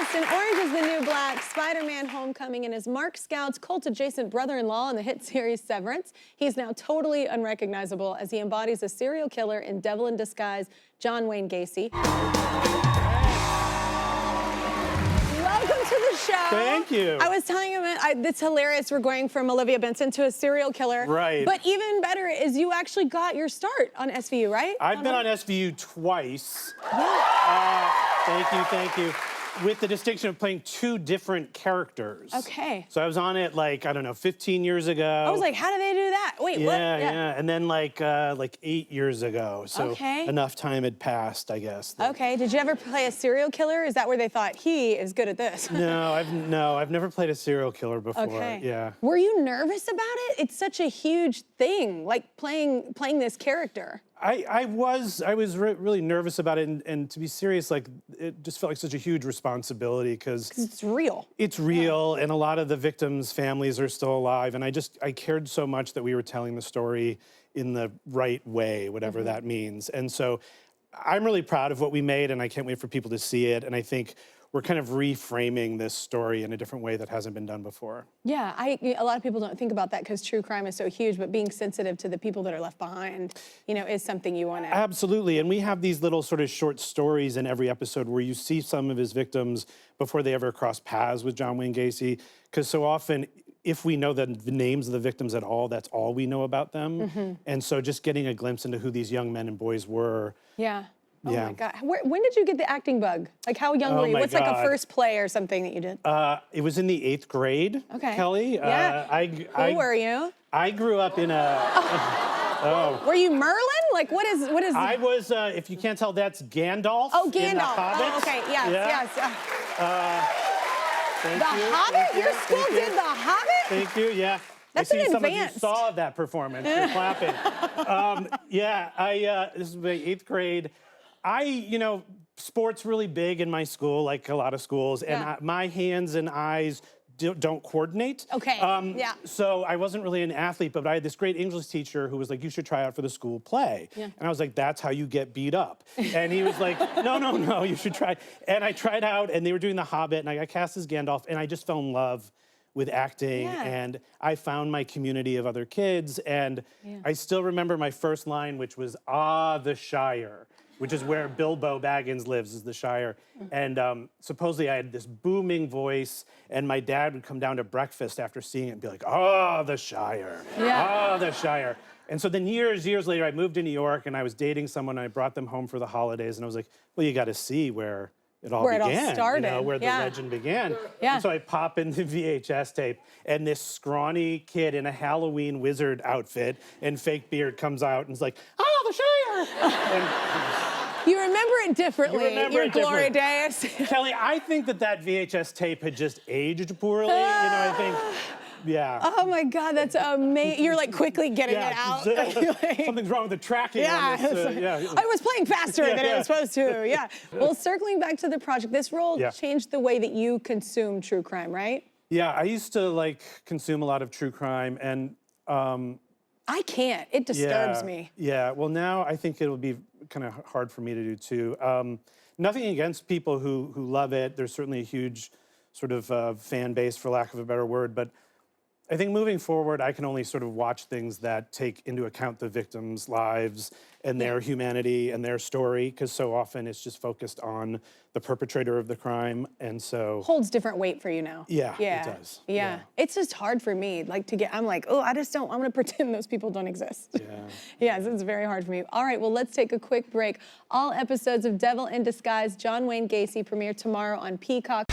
cast in Orange is the New Black, Spider-Man Homecoming, and as Mark Scout's cult-adjacent brother-in-law in the hit series Severance, he's now totally unrecognizable as he embodies a serial killer in Devil in Disguise, John Wayne Gacy. Welcome to the show. Thank you. I was telling him, it's hilarious. We're going from Olivia Benson to a serial killer. Right. But even better is you actually got your start on SVU, right? I've been on SVU twice. Yeah. Thank you. With the distinction of playing two different characters. Okay. So I was on it like, I don't know, 15 years ago. I was like, how do they do that? Wait, what? Yeah. And then like 8 years ago. So Okay. enough time had passed, I guess. Okay, did you ever play a serial killer? Is that where they thought he is good at this? No, I've never played a serial killer before. Okay. Yeah. Were you nervous about it? It's such a huge thing, like playing this character. I was really nervous about it, and to be serious, like it just felt like such a huge responsibility because It's real. It's real, and a lot of the victims' families are still alive, and I cared so much that we were telling the story in the right way, whatever that means. And so I'm really proud of what we made, and I can't wait for people to see it. And I think we're kind of reframing this story in a different way that hasn't been done before. Yeah, a lot of people don't think about that because true crime is so huge, but being sensitive to the people that are left behind, is something you want to. Absolutely, and we have these little sort of short stories in every episode where you see some of his victims before they ever cross paths with John Wayne Gacy, because so often, if we know the names of the victims at all, that's all we know about them. And so just getting a glimpse into who these young men and boys were. Yeah. Oh Yeah. my God. When did you get the acting bug? Like how young were you? my What's like a God. first play or something that you did? It was in the 8th grade, Okay. Kelly. Yeah. Who were you? I grew up in a... Were you Merlin? Like what is? I was, if you can't tell, that's Gandalf. Oh, in the Gandalf. Hobbit. Oh, okay. Yes. Yeah. Yes. Thank The you. Hobbit? Thank you. Your school Thank did you. The Hobbit? Thank you, yeah. That's I see an some advanced. of you saw that performance. You're clapping. This is my 8th grade. Sports really big in my school, like a lot of schools, and my hands and eyes don't coordinate. Okay, yeah. So I wasn't really an athlete, but I had this great English teacher who was like, you should try out for the school play. Yeah. And I was like, that's how you get beat up. And he was like, no, you should try. And I tried out, and they were doing The Hobbit, and I got cast as Gandalf, and I just fell in love with acting, and I found my community of other kids, and I still remember my first line, which was, the Shire, which is where Bilbo Baggins lives, is the Shire. And supposedly I had this booming voice, and my dad would come down to breakfast after seeing it and be like, the Shire, the Shire. And so then years later, I moved to New York, and I was dating someone, and I brought them home for the holidays, and I was like, well, you gotta see where it all began, started. where the legend began. Yeah. And so I pop in the VHS tape, and this scrawny kid in a Halloween wizard outfit and fake beard comes out and is like, the Shire! And You remember it differently. You remember Your it glory different. days. Kelly, I think that VHS tape had just aged poorly. I think, yeah. Oh my God, that's amazing. You're like quickly getting it out. Something's wrong with the tracking on this. I was playing faster than I was supposed to, Well, circling back to the project, this role changed the way that you consume true crime, right? Yeah, I used to consume a lot of true crime, and I can't, it disturbs me. Yeah, well now I think it'll be kind of hard for me to do too. Nothing against people who love it. There's certainly a huge sort of fan base, for lack of a better word, but I think moving forward, I can only sort of watch things that take into account the victims' lives and their humanity and their story, because so often it's just focused on the perpetrator of the crime, and so... Holds different weight for you now. Yeah, it does. Yeah. It's just hard for me, I'm like, I'm gonna pretend those people don't exist. Yeah. It's very hard for me. All right, well, let's take a quick break. All episodes of Devil in Disguise, John Wayne Gacy premiere tomorrow on Peacock.